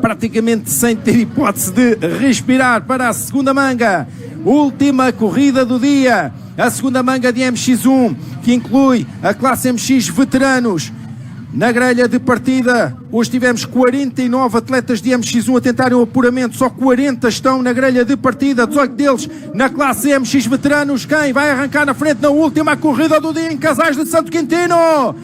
praticamente sem ter hipótese de respirar para a segunda manga. Última corrida do dia, a segunda manga de MX1, que inclui a classe MX veteranos. Na grelha de partida, hoje tivemos 49 atletas de MX1 a tentarem o apuramento, só 40 estão na grelha de partida, 18 deles na classe MX veteranos. Quem vai arrancar na frente na última corrida do dia em Casais de Santo Quintino?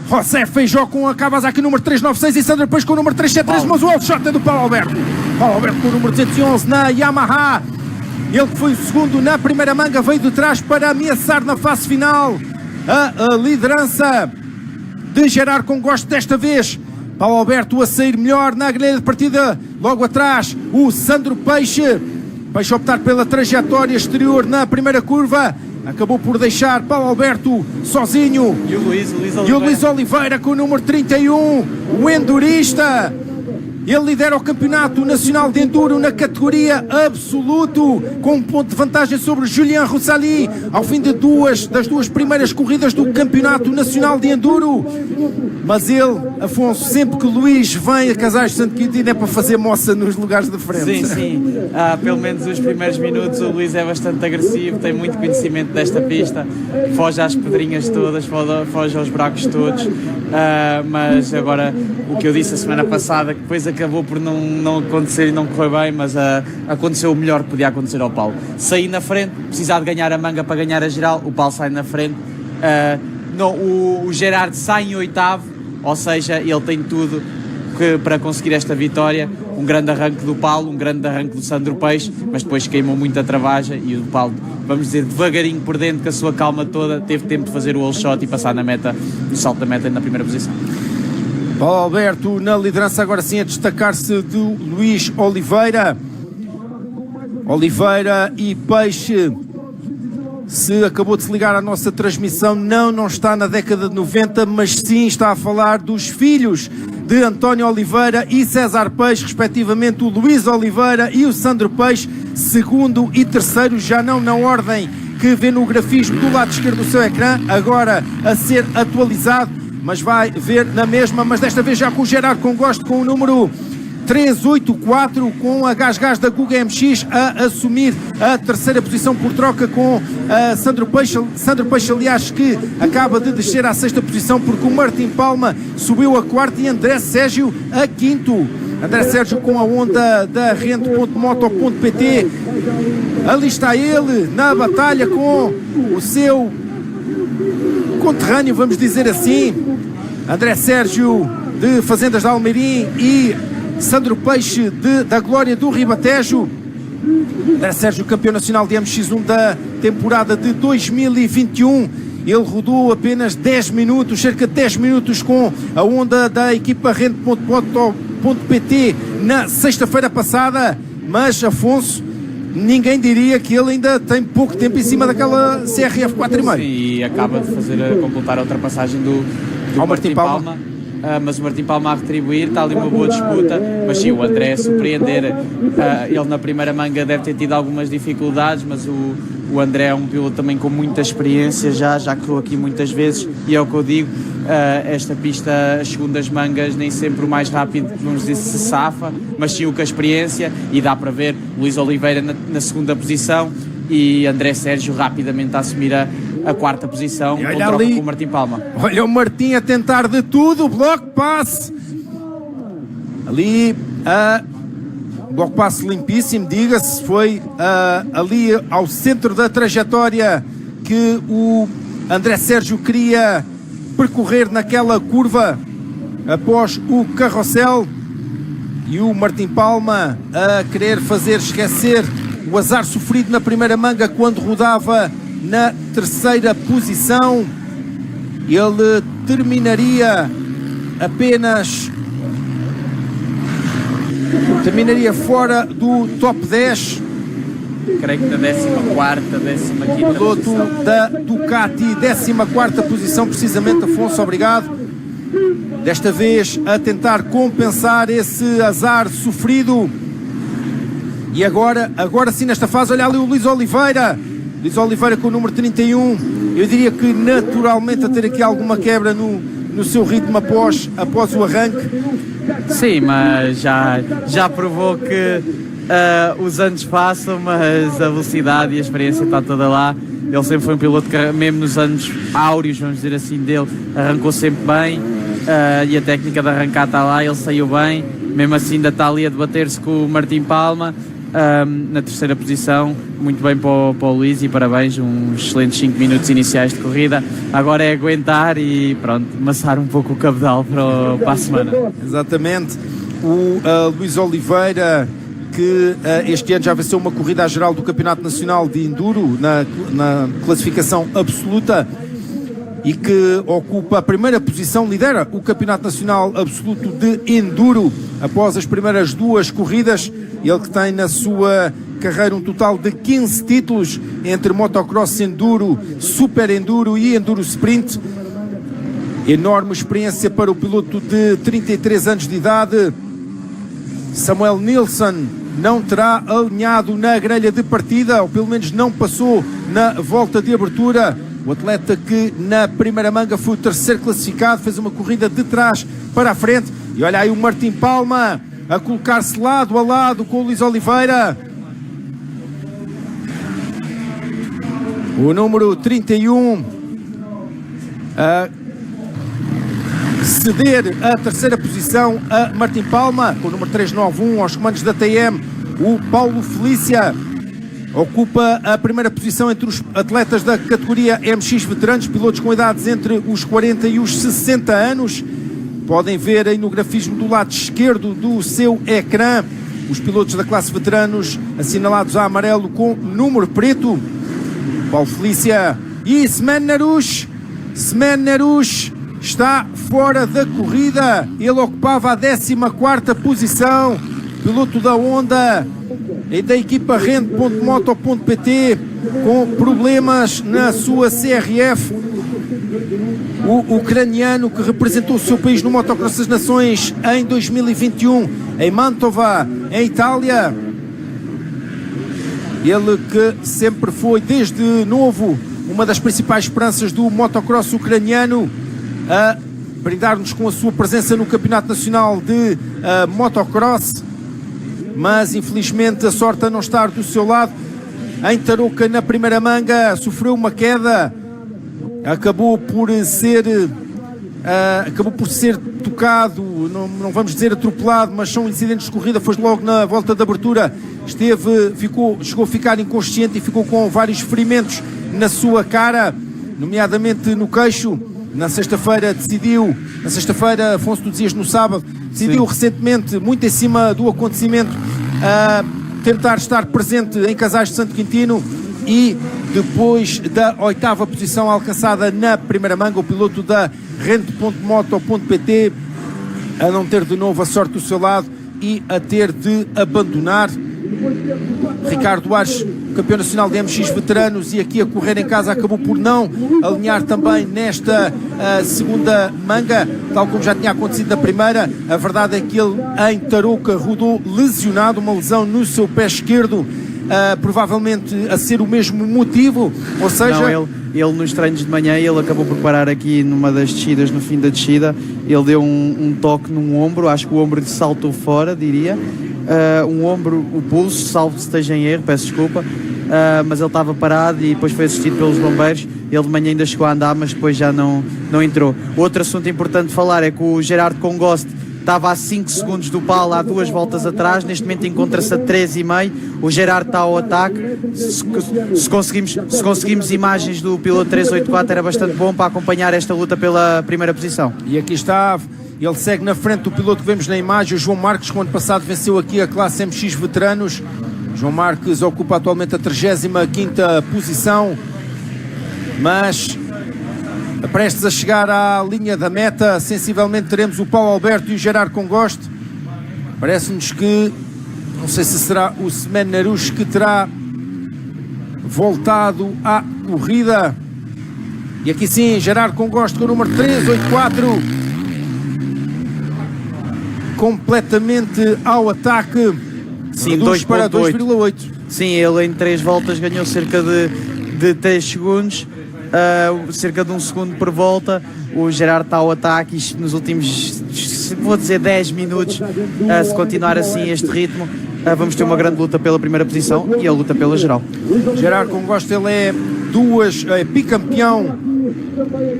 José Feijó com a Kawasaki número 396 e Sandra Peixe com o número 373, mas o outshot é do Paulo Alberto. Paulo Alberto com o número 211 na Yamaha. Ele que foi o segundo na primeira manga, veio de trás para ameaçar na fase final a liderança de Gerard com gosto desta vez. Paulo Alberto a sair melhor na grelha de partida, logo atrás o Sandro Peixe. Peixe a optar pela trajetória exterior na primeira curva, acabou por deixar Paulo Alberto sozinho. E o Luís Oliveira com o número 31, o endurista. Ele lidera o Campeonato Nacional de Enduro na categoria absoluto, com um ponto de vantagem sobre Julien Roussali, ao fim de das duas primeiras corridas do Campeonato Nacional de Enduro. Mas ele, Afonso, sempre que o Luís vem a Casais de Santo Quintino é para fazer moça nos lugares de frente. Sim. Pelo menos os primeiros minutos o Luís é bastante agressivo, tem muito conhecimento desta pista, foge às pedrinhas todas, foge aos buracos todos. Mas agora, o que eu disse a semana passada, que depois acabou por não acontecer e não correr bem, mas aconteceu o melhor que podia acontecer ao Paulo. Sair na frente, precisar de ganhar a manga para ganhar a geral, o Paulo sai na frente. O Gerard sai em oitavo, ou seja, ele tem tudo para conseguir esta vitória. Um grande arranque do Paulo, um grande arranque do Sandro Peixe, mas depois queimou muito a travagem e o Paulo, vamos dizer, devagarinho por dentro, com a sua calma toda, teve tempo de fazer o all shot e passar na meta, no salto da meta na primeira posição. Paulo Alberto na liderança, agora sim a destacar-se do Luís Oliveira. Oliveira e Peixe, se acabou de se ligar à nossa transmissão, não está na década de 90, mas sim está a falar dos filhos de António Oliveira e César Peixe, respectivamente o Luís Oliveira e o Sandro Peixe, segundo e terceiro, já não na ordem que vê no grafismo do lado esquerdo do seu ecrã, agora a ser atualizado, mas vai ver na mesma, mas desta vez já com o Gerard com gosto, com o número 384, com a Gás da Guga MX a assumir a terceira posição por troca com Sandro Peixe, aliás, que acaba de descer à sexta posição porque o Martim Palma subiu a quarta e André Sérgio a quinto. André Sérgio com a onda da rente.moto.pt, ali está ele na batalha com o seu conterrâneo, vamos dizer assim, André Sérgio de Fazendas de Almeirim e Sandro Peixe da Glória do Ribatejo. André Sérgio, campeão nacional de MX1 da temporada de 2021. Ele rodou apenas 10 minutos, cerca de 10 minutos com a onda da equipa rente.moto.pt na sexta-feira passada, mas Afonso, ninguém diria que ele ainda tem pouco tempo em cima daquela CRF 4,5. E acaba de completar a ultrapassagem do Martim Palma. Mas o Martim Palma a retribuir, está ali uma boa disputa, mas sim, o André a surpreender. Ele na primeira manga deve ter tido algumas dificuldades, mas o André é um piloto também com muita experiência, já correu aqui muitas vezes, e é o que eu digo, esta pista, as segundas mangas, nem sempre o mais rápido, vamos dizer, se safa, mas sim o que a experiência, e dá para ver Luís Oliveira na segunda posição, e André Sérgio rapidamente a assumir a quarta posição, com troca com o Martim Palma. Olha o Martim a tentar de tudo, bloco passe. Ali, bloco passe limpíssimo, diga-se, foi ali ao centro da trajetória que o André Sérgio queria percorrer naquela curva após o carrossel, e o Martim Palma a querer fazer esquecer o azar sofrido na primeira manga quando rodava na terceira posição. Ele terminaria fora do top 10. Creio que na 14ª, 15ª piloto posição da Ducati, 14ª posição precisamente, Afonso, obrigado. Desta vez a tentar compensar esse azar sofrido. E agora sim nesta fase, olha ali o Luís Oliveira com o número 31, eu diria que naturalmente a ter aqui alguma quebra no no seu ritmo após o arranque. Sim, mas já provou que os anos passam, mas a velocidade e a experiência está toda lá. Ele sempre foi um piloto que, mesmo nos anos áureos, vamos dizer assim, dele, arrancou sempre bem, e a técnica de arrancar está lá, ele saiu bem, mesmo assim ainda está ali a debater-se com o Martim Palma, na terceira posição. Muito bem para o Luís e parabéns, uns excelentes 5 minutos iniciais de corrida. Agora é aguentar e pronto, amassar um pouco o cabedal para a semana. Exatamente. O Luís Oliveira, que este ano já venceu uma corrida à geral do Campeonato Nacional de Enduro na classificação absoluta e que ocupa a primeira posição, lidera o Campeonato Nacional Absoluto de Enduro após as primeiras 2 corridas. Ele que tem na sua carreira um total de 15 títulos entre motocross enduro, super enduro e enduro sprint. Enorme experiência para o piloto de 33 anos de idade. Samuel Nilsson não terá alinhado na grelha de partida, ou pelo menos não passou na volta de abertura. O atleta que na primeira manga foi o terceiro classificado, fez uma corrida de trás para a frente. E olha aí o Martim Palma a colocar-se lado a lado com o Luís Oliveira. O número 31 a ceder a terceira posição a Martim Palma, com o número 391 aos comandos da TM. O Paulo Felícia ocupa a primeira posição entre os atletas da categoria MX veteranos, pilotos com idades entre os 40 e os 60 anos. Podem ver aí no grafismo do lado esquerdo do seu ecrã os pilotos da classe veteranos assinalados a amarelo com número preto. Paulo Felícia e Semen Narush está fora da corrida. Ele ocupava a 14ª posição, piloto da Honda e da equipa Rende.moto.pt, com problemas na sua CRF. O ucraniano que representou o seu país no Motocross das Nações em 2021 em Mantova, em Itália. Ele que sempre foi desde novo uma das principais esperanças do motocross ucraniano, a brindar-nos com a sua presença no Campeonato Nacional de Motocross, mas infelizmente a sorte a não estar do seu lado. Em Tarouca, na primeira manga, sofreu uma queda, acabou por ser tocado, não vamos dizer atropelado, mas são incidentes de corrida. Foi logo na volta de abertura, chegou a ficar inconsciente e ficou com vários ferimentos na sua cara, nomeadamente no queixo. Na sexta-feira, Afonso, tu dizias no sábado, decidiu recentemente, muito em cima do acontecimento, tentar estar presente em Casais de Santo Quintino, e depois da 8ª posição alcançada na primeira manga, o piloto da Rende.moto.pt a não ter de novo a sorte do seu lado e a ter de abandonar. Ricardo Ares, campeão nacional de MX veteranos e aqui a correr em casa, acabou por não alinhar também nesta segunda manga, tal como já tinha acontecido na primeira. A verdade é que ele em Tarouca rodou lesionado, uma lesão no seu pé esquerdo, provavelmente a ser o mesmo motivo, ou seja... Não, ele nos treinos de manhã, ele acabou por parar aqui numa das descidas, no fim da descida, ele deu um toque num ombro, acho que o ombro lhe saltou fora, diria, um ombro, o pulso, salvo se esteja em erro, peço desculpa, mas ele estava parado e depois foi assistido pelos bombeiros. Ele de manhã ainda chegou a andar, mas depois já não entrou. Outro assunto importante de falar é que o Gerardo Congoste estava a 5 segundos do Paulo há 2 voltas atrás, neste momento encontra-se a 3,5. O Gerardo está ao ataque. Se conseguimos imagens do piloto 384 era bastante bom para acompanhar esta luta pela primeira posição. E aqui está, ele segue na frente do piloto que vemos na imagem, o João Marques, que o ano passado venceu aqui a classe MX veteranos. João Marques ocupa atualmente a 35ª posição, mas prestes a chegar à linha da meta, sensivelmente teremos o Paulo Alberto e o Gerardo Congoste. Parece-nos que, não sei se será o Semen Narush que terá voltado à corrida. E aqui sim, Gerardo Congoste com o número 384, completamente ao ataque. Sim, 2 para 2,8. Sim, ele em 3 voltas ganhou cerca de 3 segundos. cerca de 1 segundo por volta. O Gerard está ao ataque e nos últimos, vou dizer, 10 minutos, se continuar assim este ritmo, vamos ter uma grande luta pela primeira posição e a luta pela geral. Gerard Congost, ele é bicampeão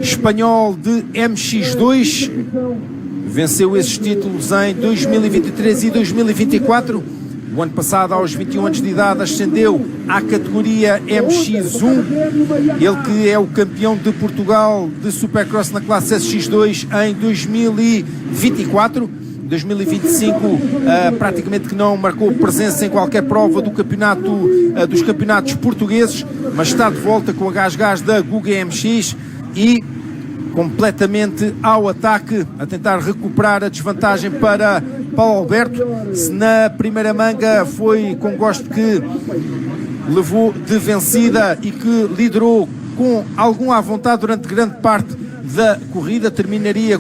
espanhol de MX2, venceu esses títulos em 2023 e 2024. O ano passado, aos 21 anos de idade, ascendeu à categoria MX1. Ele que é o campeão de Portugal de Supercross na classe SX2 em 2024. 2025 praticamente que não marcou presença em qualquer prova do campeonato, dos campeonatos portugueses, mas está de volta com a Gás da Guga MX e completamente ao ataque, a tentar recuperar a desvantagem para Paulo Alberto. Se na primeira manga foi Congost que levou de vencida e que liderou com algum à vontade durante grande parte da corrida,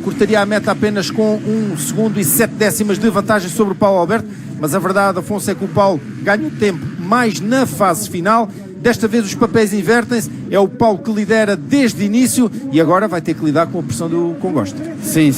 cortaria a meta apenas com 1 segundo e 7 décimas de vantagem sobre o Paulo Alberto, mas a verdade, Afonso, é que o Paulo ganha tempo mais na fase final. Desta vez os papéis invertem-se, é o Paulo que lidera desde o início e agora vai ter que lidar com a pressão do Congost. Sim,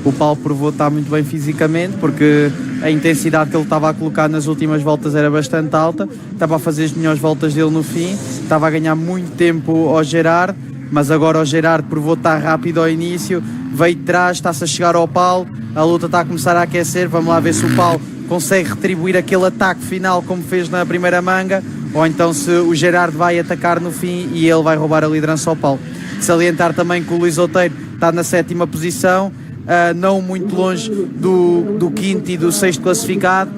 o Paulo provou estar muito bem fisicamente, porque a intensidade que ele estava a colocar nas últimas voltas era bastante alta, estava a fazer as melhores voltas dele no fim, estava a ganhar muito tempo ao Gerard, mas agora o Gerard provou estar rápido ao início, veio de trás, está-se a chegar ao Paulo, a luta está a começar a aquecer, vamos lá ver se o Paulo consegue retribuir aquele ataque final como fez na primeira manga, ou então se o Gerard vai atacar no fim e ele vai roubar a liderança ao Paulo. Salientar também que o Luís Outeiro está na 7ª posição, não muito longe do 5º e do 6º classificado.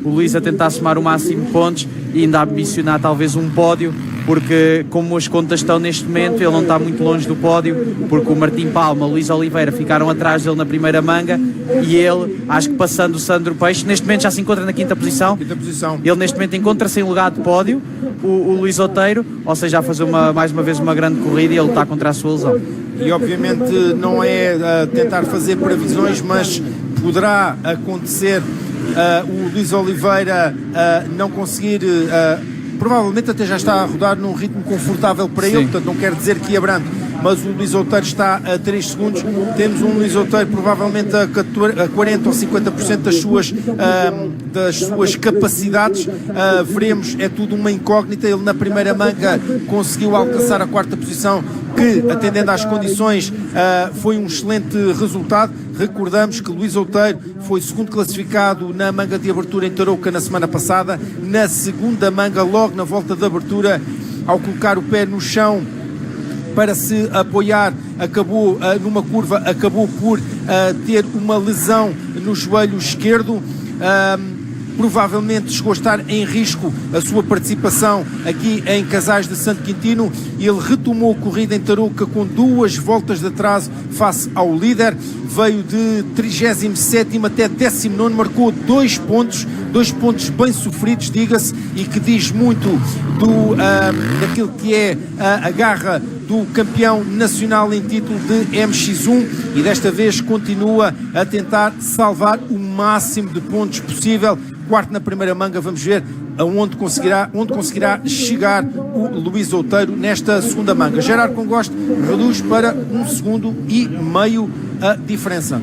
O Luís a tentar somar o máximo de pontos e ainda a ambicionar talvez um pódio, porque como as contas estão neste momento, ele não está muito longe do pódio, porque o Martim Palma, o Luís Oliveira ficaram atrás dele na primeira manga e ele, acho que passando o Sandro Peixe, neste momento já se encontra na 5ª posição. Ele neste momento encontra-se em lugar de pódio, o Luís Outeiro, ou seja, a fazer mais uma vez uma grande corrida e ele está contra a sua lesão. E obviamente não é tentar fazer previsões, mas poderá acontecer o Luís Oliveira não conseguir, provavelmente até já está a rodar num ritmo confortável para ele, portanto não quer dizer que abrande, mas o Luís Outeiro está a 3 segundos, temos um Luís Outeiro provavelmente a 40 ou 50% das suas capacidades, veremos, é tudo uma incógnita. Ele na primeira manga conseguiu alcançar a 4ª posição, que atendendo às condições foi um excelente resultado. Recordamos que Luís Outeiro foi 2º classificado na manga de abertura em Tarouca na semana passada, na 2ª manga, logo na volta de abertura, ao colocar o pé no chão para se apoiar, acabou numa curva, acabou por ter uma lesão no joelho esquerdo. Provavelmente chegou a estar em risco a sua participação aqui em Casais de Santo Quintino. Ele retomou a corrida em Tarouca com 2 voltas de atraso face ao líder, veio de 37º até 19º, marcou 2 pontos bem sofridos, diga-se, e que diz muito daquilo que é a garra do campeão nacional em título de MX1, e desta vez continua a tentar salvar o máximo de pontos possível. 4º na primeira manga, vamos ver onde conseguirá chegar o Luís Outeiro nesta 2ª manga. Gerard Congost reduz para 1,5 segundos a diferença.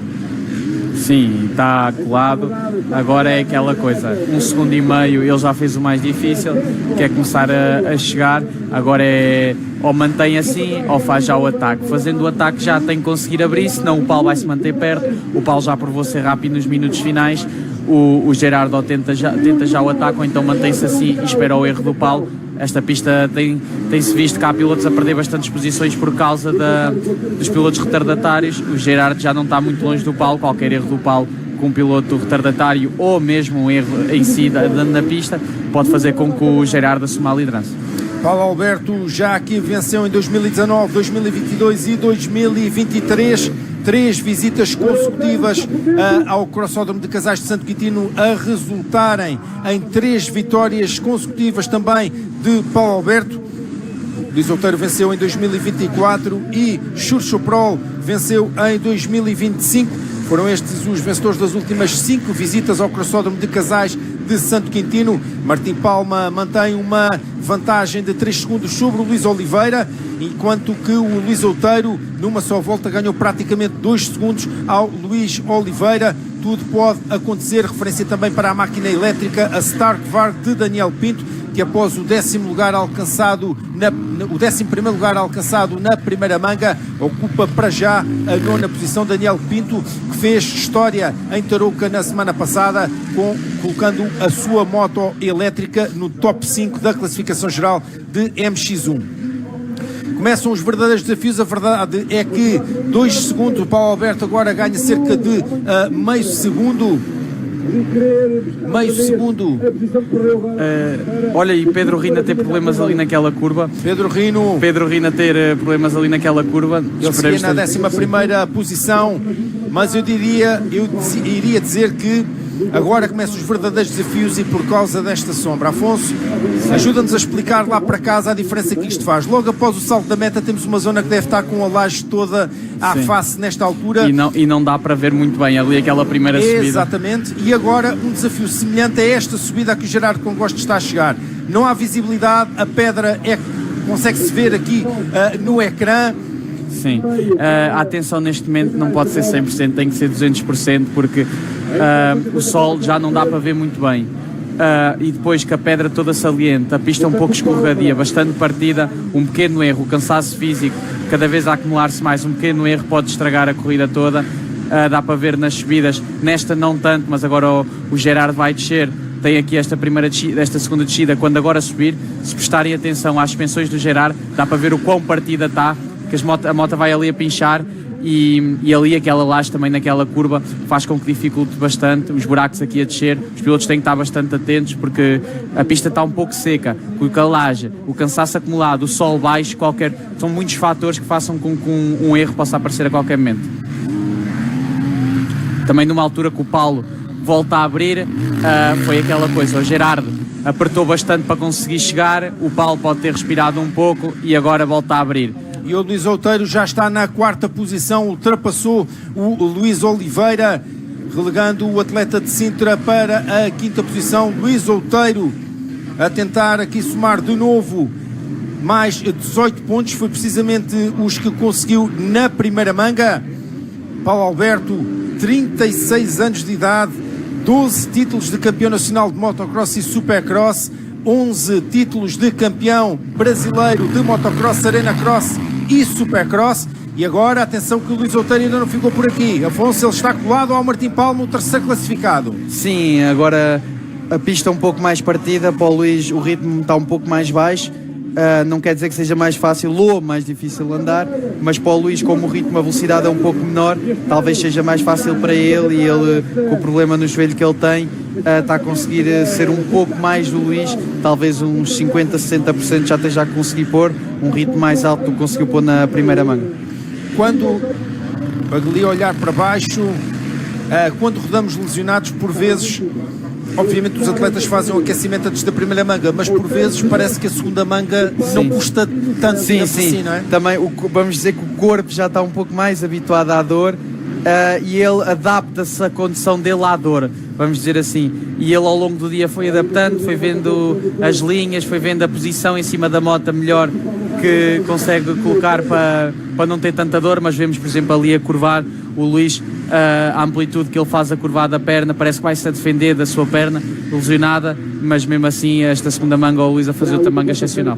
Sim, está colado. Agora é aquela coisa, 1,5 segundos ele já fez o mais difícil, que é começar a chegar. Agora é ou mantém assim ou faz já o ataque. Fazendo o ataque já tem que conseguir abrir, senão o Paulo vai se manter perto. O Paulo já provou ser rápido nos minutos finais. O Gerardo tenta já o ataque, ou então mantém-se assim e espera o erro do Paulo. Esta pista tem-se visto que há pilotos a perder bastantes posições por causa dos pilotos retardatários. O Gerardo já não está muito longe do Paulo. Qualquer erro do Paulo com um piloto retardatário, ou mesmo um erro em si na pista, pode fazer com que o Gerardo assuma a liderança. Paulo Alberto já aqui venceu em 2019, 2022 e 2023. 3 visitas consecutivas ao Crossódromo de Casais de Santo Quintino, a resultarem em 3 vitórias consecutivas também de Paulo Alberto. Luís Outeiro venceu em 2024 e Churchoprol venceu em 2025. Foram estes os vencedores das últimas 5 visitas ao Crossódromo de Casais de Santo Quintino. Martim Palma mantém uma vantagem de 3 segundos sobre o Luís Oliveira, enquanto que o Luís Outeiro, numa só volta, ganhou praticamente 2 segundos ao Luís Oliveira. Tudo pode acontecer. Referência também para a máquina elétrica, a Stark Varg de Daniel Pinto, que após o 10º lugar alcançado o 11º lugar alcançado na primeira manga, ocupa para já a 9ª posição. Daniel Pinto, que fez história em Tarouca na semana passada, colocando a sua moto elétrica no top 5 da classificação geral de MX1. Começam os verdadeiros desafios. A verdade é que 2 segundos, o Paulo Alberto agora ganha cerca de meio segundo. Olha, e Pedro Rina ter problemas ali naquela curva. Pedro Rina ter problemas ali naquela curva. Ele seguia na 11ª posição, mas eu iria dizer que agora começam os verdadeiros desafios e por causa desta sombra. Afonso, ajuda-nos a explicar lá para casa a diferença que isto faz. Logo após o salto da meta temos uma zona que deve estar com a laje toda à face nesta altura. E não dá para ver muito bem ali aquela primeira subida. Exatamente. E agora um desafio semelhante a esta subida a que o Gerardo Congosto está a chegar. Não há visibilidade, a pedra consegue-se ver aqui no ecrã. Sim, a atenção neste momento não pode ser 100%, tem que ser 200%, porque o sol já não dá para ver muito bem. E depois que a pedra toda saliente, a pista um pouco escorregadia, bastante partida, um pequeno erro, o cansaço físico, cada vez a acumular-se mais, um pequeno erro pode estragar a corrida toda. Dá para ver nas subidas, nesta não tanto, mas agora o Gerard vai descer. Tem aqui esta segunda descida, quando agora subir, se prestarem atenção às suspensões do Gerard, dá para ver o quão partida está, que a moto vai ali a pinchar e ali aquela laje também naquela curva faz com que dificulte bastante os buracos aqui a descer. Os pilotos têm que estar bastante atentos porque a pista está um pouco seca, com a laje, o cansaço acumulado, o sol baixo, são muitos fatores que façam com que um erro possa aparecer a qualquer momento. Também numa altura que o Paulo volta a abrir, foi aquela coisa, o Gerardo apertou bastante para conseguir chegar, o Paulo pode ter respirado um pouco e agora volta a abrir. E o Luís Outeiro já está na 4ª posição, ultrapassou o Luís Oliveira, relegando o atleta de Sintra para a 5ª posição. Luís Outeiro a tentar aqui somar de novo mais 18 pontos, foi precisamente os que conseguiu na primeira manga. Paulo Alberto, 36 anos de idade, 12 títulos de campeão nacional de motocross e supercross, 11 títulos de campeão brasileiro de motocross, arena cross e supercross. E agora, atenção que o Luís Outeiro ainda não ficou por aqui. Afonso, ele está colado ao Martim Palma, o terceiro classificado. Sim, agora a pista um pouco mais partida, para o Luís o ritmo está um pouco mais baixo. Não quer dizer que seja mais fácil ou mais difícil andar, mas para o Luís, como o ritmo, a velocidade é um pouco menor, talvez seja mais fácil para ele, e ele, com o problema no joelho que ele tem, está a conseguir ser um pouco mais do Luís, talvez uns 50, 60% já esteja a conseguir pôr um ritmo mais alto do que conseguiu pôr na primeira manga. Quando ali olhar para baixo, quando rodamos lesionados, por vezes, obviamente os atletas fazem o aquecimento antes da primeira manga, mas por vezes parece que a segunda manga não custa tanto assim, não é? Também vamos dizer que o corpo já está um pouco mais habituado à dor, e ele adapta-se à condição dele à dor, vamos dizer assim, e ele ao longo do dia foi adaptando, foi vendo as linhas, foi vendo a posição em cima da moto melhor que consegue colocar para não ter tanta dor. Mas vemos, por exemplo, ali a curvar o Luís, a amplitude que ele faz a curvar da perna, parece que vai-se a defender da sua perna lesionada, mas mesmo assim esta segunda manga, o Luís a fazer outra manga excepcional.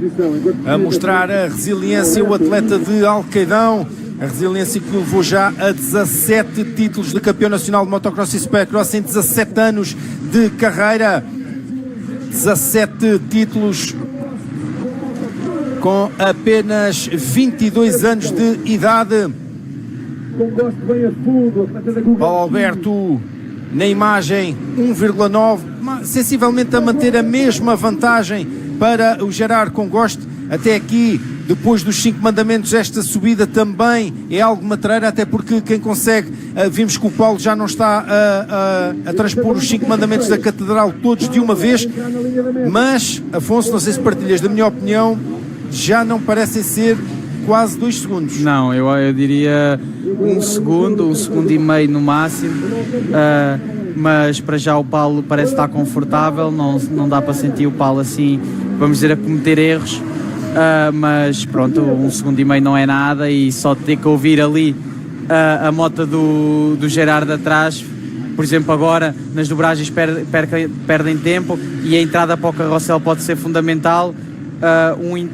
A mostrar a resiliência, o atleta de Alcaidão, a resiliência que o levou já a 17 títulos de campeão nacional de motocross e supercross em 17 anos de carreira. 17 títulos com apenas 22 anos de idade. Paulo Alberto na imagem 1,9, sensivelmente a manter a mesma vantagem para o Gerard Congosto. Até aqui, depois dos 5 mandamentos, esta subida também é algo matreira, até porque quem consegue, vimos que o Paulo já não está a transpor os 5 mandamentos da Catedral todos de uma vez, mas, Afonso, não sei se partilhas da minha opinião, já não parecem ser quase 2 segundos. Não, eu diria 1 segundo, 1 segundo e meio no máximo, mas para já o Paulo parece estar confortável, não dá para sentir o Paulo assim, vamos dizer, a cometer erros, mas pronto, 1 segundo e meio não é nada, e só ter que ouvir ali a moto do Gerard atrás, por exemplo, agora nas dobragens perdem tempo, e a entrada para o carrossel pode ser fundamental.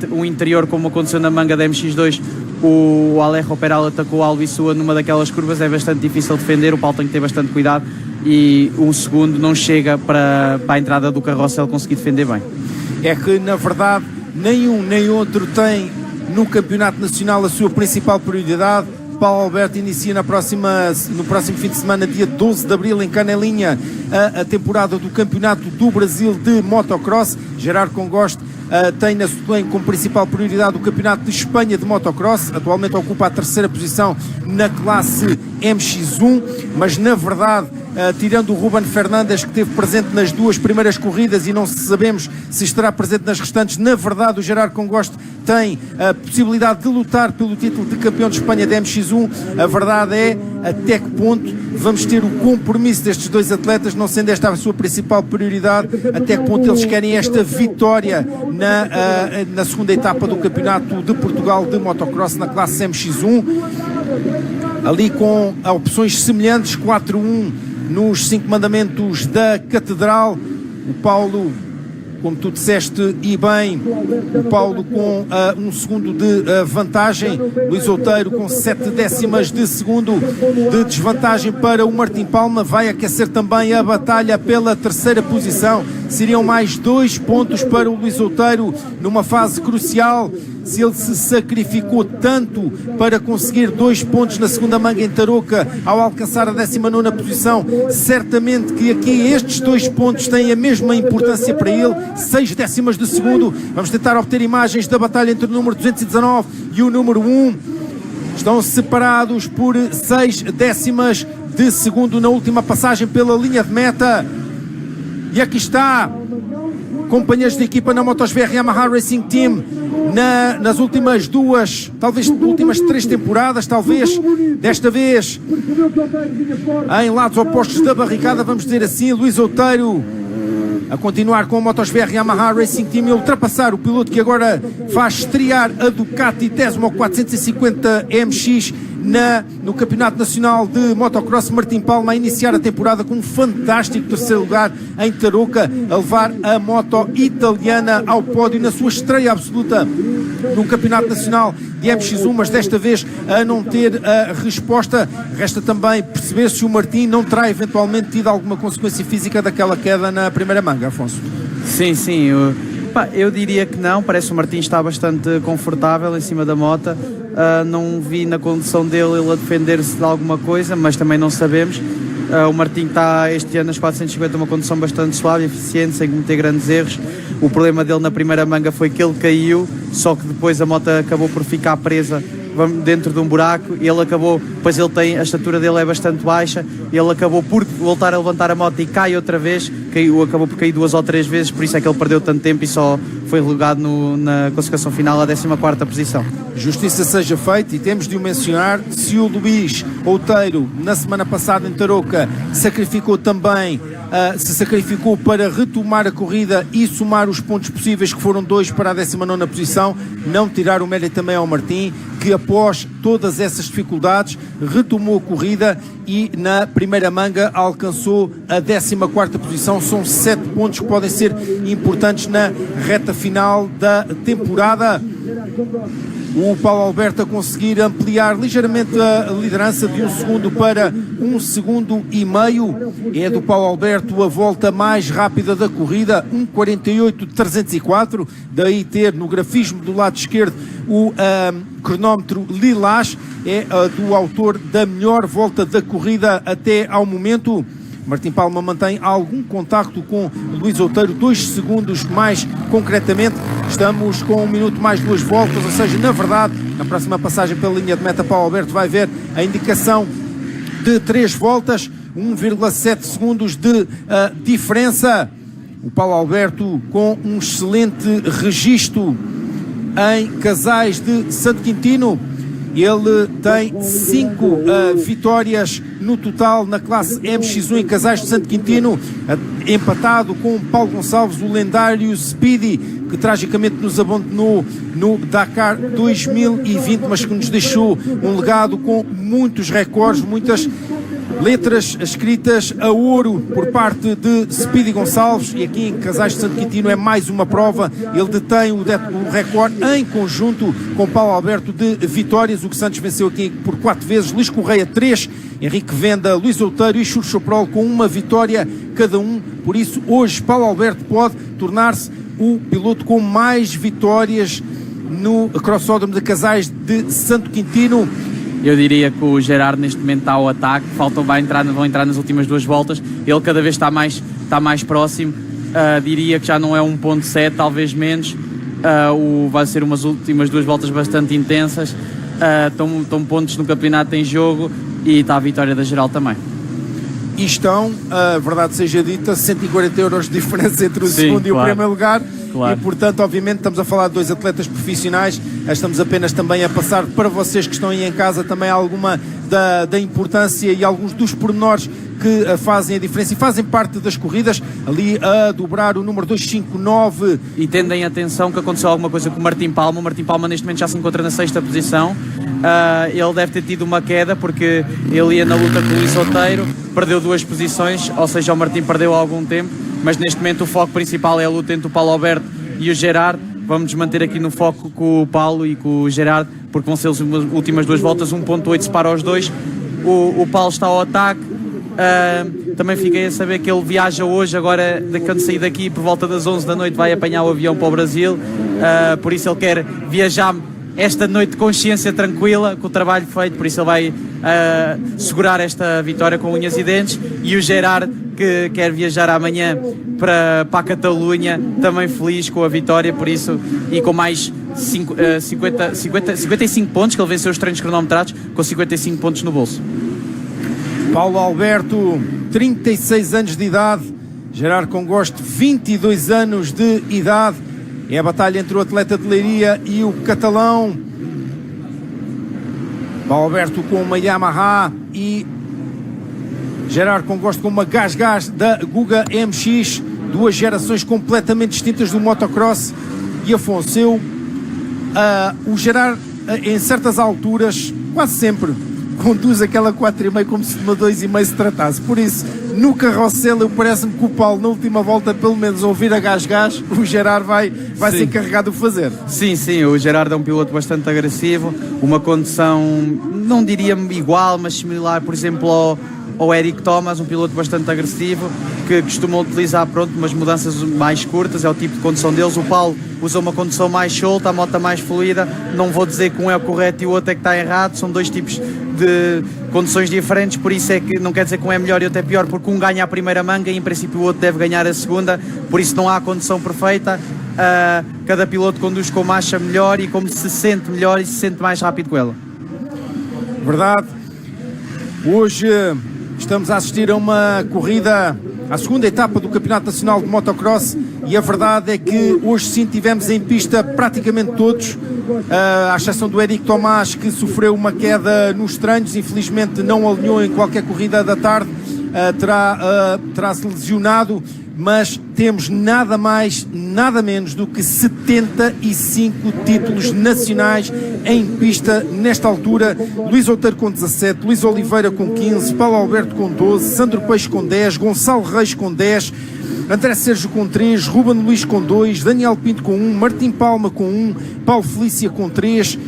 Um interior, como aconteceu na manga da MX2, o Alejo Peral atacou o Albissua numa daquelas curvas, é bastante difícil defender, o Paulo tem que ter bastante cuidado, e 1 segundo não chega para a entrada do carrossel conseguir defender bem. É que na verdade nenhum nem outro tem no campeonato nacional a sua principal prioridade. Paulo Alberto inicia no próximo fim de semana, dia 12 de abril, em Canelinha, a temporada do Campeonato do Brasil de Motocross. Gerard Congoste tem como principal prioridade o Campeonato de Espanha de Motocross. Atualmente ocupa a 3ª posição na classe MX1, mas na verdade, tirando o Ruben Fernandes, que esteve presente nas 2 primeiras corridas e não sabemos se estará presente nas restantes, na verdade o Gerard Congoste tem a possibilidade de lutar pelo título de campeão de Espanha da MX1. A verdade é até que ponto vamos ter o compromisso destes 2 atletas, não sendo esta a sua principal prioridade, até que ponto eles querem esta vitória na segunda etapa do Campeonato de Portugal de Motocross na classe MX1, ali com opções semelhantes, 4-1 nos 5 mandamentos da Catedral. O Paulo, como tu disseste e bem, o Paulo com 1 segundo de vantagem, Luís Outeiro com 7 décimas de segundo de desvantagem para o Martim Palma. Vai aquecer também a batalha pela 3ª posição. Seriam mais 2 pontos para o Luís Outeiro numa fase crucial. Se ele se sacrificou tanto para conseguir 2 pontos na segunda manga em Tarouca ao alcançar a 19ª posição, certamente que aqui estes 2 pontos têm a mesma importância para ele. 6 décimas de segundo. Vamos tentar obter imagens da batalha entre o número 219 e o número 1. Estão separados por 6 décimas de segundo na última passagem pela linha de meta. E aqui está, companheiros de equipa na MotoGP Yamaha Racing Team, nas últimas 2, talvez últimas 3 temporadas, talvez desta vez em lados opostos da barricada, vamos dizer assim. Luís Outeiro a continuar com a MotoGP Yamaha Racing Team e ultrapassar o piloto que agora faz estrear a Ducati Desmo 450 MX no Campeonato Nacional de Motocross. Martim Palma a iniciar a temporada com um fantástico 3º lugar em Tarouca, a levar a moto italiana ao pódio na sua estreia absoluta no Campeonato Nacional de MX1, mas desta vez a não ter a resposta. Resta também perceber se o Martim não terá eventualmente tido alguma consequência física daquela queda na primeira manga, Afonso. Sim, eu diria que não. Parece que o Martim está bastante confortável em cima da moto. Não vi na condução dele ele a defender-se de alguma coisa, mas também não sabemos. O Martim está este ano nas 450 uma condução bastante suave, eficiente, sem cometer grandes erros. O problema dele na primeira manga foi que ele caiu, só que depois a moto acabou por ficar presa dentro de um buraco, e ele acabou, pois a estatura dele é bastante baixa, ele acabou por voltar a levantar a moto e cai outra vez, acabou por cair 2 ou 3 vezes, por isso é que ele perdeu tanto tempo e só foi relegado na classificação final à 14ª posição. Justiça seja feita, e temos de o mencionar, se o Luís Outeiro na semana passada em Tarouca sacrificou para retomar a corrida e somar os pontos possíveis, que foram 2 para a 19ª posição, não tirar o mérito também ao Martim, que após todas essas dificuldades retomou a corrida e na primeira manga alcançou a 14ª posição. São 7 pontos que podem ser importantes na reta final da temporada. O Paulo Alberto a conseguir ampliar ligeiramente a liderança de 1 segundo para 1 segundo e meio. É do Paulo Alberto a volta mais rápida da corrida, 1:48.304. Daí ter no grafismo do lado esquerdo o cronómetro lilás. É do autor da melhor volta da corrida até ao momento. Martim Palma mantém algum contacto com Luís Outeiro, 2 segundos mais concretamente. Estamos com 1 minuto mais 2 voltas, ou seja, na verdade, na próxima passagem pela linha de meta, Paulo Alberto vai ver a indicação de 3 voltas, 1,7 segundos de diferença. O Paulo Alberto com um excelente registro em Casais de Santo Quintino. Ele tem 5 vitórias no total na classe MX1 em Casais de Santo Quintino, empatado com Paulo Gonçalves, o lendário Speedy, que tragicamente nos abandonou no Dakar 2020, mas que nos deixou um legado com muitos recordes, muitas letras escritas a ouro por parte de Speedy Gonçalves, e aqui em Casais de Santo Quintino é mais uma prova. Ele detém o recorde em conjunto com Paulo Alberto de vitórias. O que Santos venceu aqui por 4 vezes, Luís Correia 3, Henrique Venda, Luís Outeiro e Churro Choprol com uma vitória cada um. Por isso hoje Paulo Alberto pode tornar-se o piloto com mais vitórias no Crossódromo de Casais de Santo Quintino. Eu diria que o Gerard neste momento está ao ataque, vão entrar nas últimas 2 voltas, ele cada vez está mais próximo, diria que já não é 1.7, talvez menos, vai ser umas últimas 2 voltas bastante intensas, estão pontos no campeonato em jogo e está a vitória da geral também. E estão, a verdade seja dita, 140 euros de diferença entre o segundo e o primeiro lugar. Claro. E portanto, obviamente, estamos a falar de 2 atletas profissionais. Estamos apenas também a passar para vocês que estão aí em casa também alguma da importância e alguns dos pormenores que fazem a diferença e fazem parte das corridas, ali a dobrar o número 259. E tendem atenção que aconteceu alguma coisa com o Martim Palma. O Martim Palma neste momento já se encontra na 6ª posição. Ele deve ter tido uma queda porque ele ia na luta com o Luís Outeiro, perdeu 2 posições, ou seja, o Martim perdeu algum tempo, mas neste momento o foco principal é a luta entre o Paulo Alberto e o Gerard. Vamos nos manter aqui no foco com o Paulo e com o Gerard, porque vão ser as últimas 2 voltas, 1.8 separa os dois. O Paulo está ao ataque. Também fiquei a saber que ele viaja hoje, agora quando sair daqui por volta das 11 da noite vai apanhar o avião para o Brasil, por isso ele quer viajar esta noite de consciência tranquila, com o trabalho feito, por isso ele vai segurar esta vitória com unhas e dentes. E o Gerard, que quer viajar amanhã para a Catalunha, também feliz com a vitória, por isso, e com mais 55 pontos, que ele venceu os treinos cronometrados, com 55 pontos no bolso. Paulo Alberto, 36 anos de idade, Gerard Congosto, 22 anos de idade. É a batalha entre o atleta de Leiria e o catalão. Paulo Alberto com uma Yamaha e Gerard Congosto com uma Gás da Guga MX. 2 gerações completamente distintas do motocross. E Afonso, o Gerard, em certas alturas, quase sempre, conduz aquela 4,5 como se de uma 2,5 se tratasse. Por isso, no carrossel, parece-me que o Paulo, na última volta, pelo menos ouvir a Gás, o Gerard vai se encarregar de fazer. Sim, o Gerard é um piloto bastante agressivo, uma condução, não diria igual, mas similar, por exemplo, ao Eric Thomas, um piloto bastante agressivo, que costuma utilizar umas mudanças mais curtas, é o tipo de condução deles. O Paulo usa uma condução mais solta, a moto mais fluida. Não vou dizer que um é o correto e o outro é que está errado, são 2 tipos de conduções diferentes, por isso é que não quer dizer que um é melhor e outro é pior, porque um ganha a primeira manga e em princípio o outro deve ganhar a segunda, por isso não há condução perfeita. Cada piloto conduz como acha melhor e como se sente melhor e se sente mais rápido com ela. Verdade. Hoje estamos a assistir a uma corrida, à segunda etapa do Campeonato Nacional de Motocross, e a verdade é que hoje sim tivemos em pista praticamente todos, à exceção do Eric Tomás, que sofreu uma queda nos treinos, infelizmente não alinhou em qualquer corrida da tarde, terá-se lesionado, mas temos nada mais, nada menos do que 75 títulos nacionais em pista nesta altura. Luís Outeiro com 17, Luís Oliveira com 15, Paulo Alberto com 12, Sandro Peixe com 10, Gonçalo Reis com 10, André Sérgio com 3, Ruben Luís com 2, Daniel Pinto com 1, Martim Palma com 1, Paulo Felícia com 3,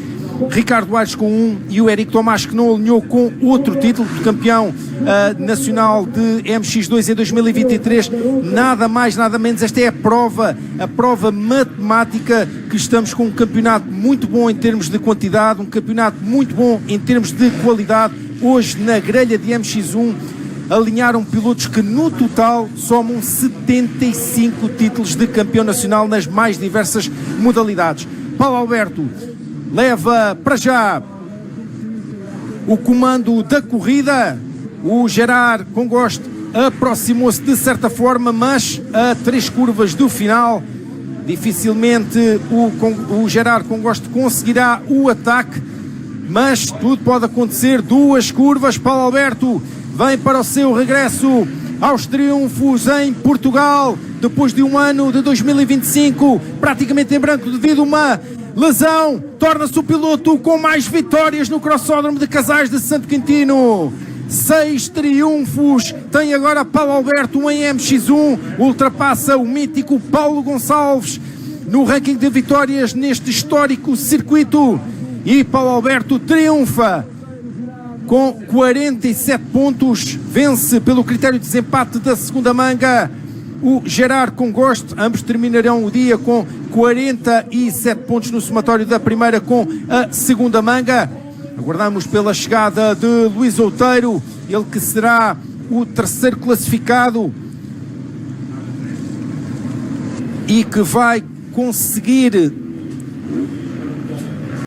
Ricardo Aires com 1 e o Eric Tomás, que não alinhou, com outro título de campeão nacional de MX2 em 2023. Nada mais, nada menos, esta é a prova matemática, que estamos com um campeonato muito bom em termos de quantidade, um campeonato muito bom em termos de qualidade. Hoje na grelha de MX1 alinharam pilotos que no total somam 75 títulos de campeão nacional nas mais diversas modalidades. Paulo Alberto leva para já o comando da corrida. O Gerard Congosto aproximou-se de certa forma, mas a 3 curvas do final Dificilmente o Gerard com Gosto conseguirá o ataque, mas tudo pode acontecer. 2 curvas, Paulo Alberto vem para o seu regresso aos triunfos em Portugal, depois de um ano de 2025 praticamente em branco devido a uma lesão. Torna-se o piloto com mais vitórias no Crossódromo de Casais de Santo Quintino. 6 triunfos tem agora Paulo Alberto em MX1, ultrapassa o mítico Paulo Gonçalves no ranking de vitórias neste histórico circuito, e Paulo Alberto triunfa com 47 pontos, vence pelo critério de desempate da segunda manga o Gerard com Gosto. Ambos terminarão o dia com 47 pontos no somatório da primeira com a segunda manga. Aguardamos pela chegada de Luís Outeiro, ele que será o terceiro classificado e que vai conseguir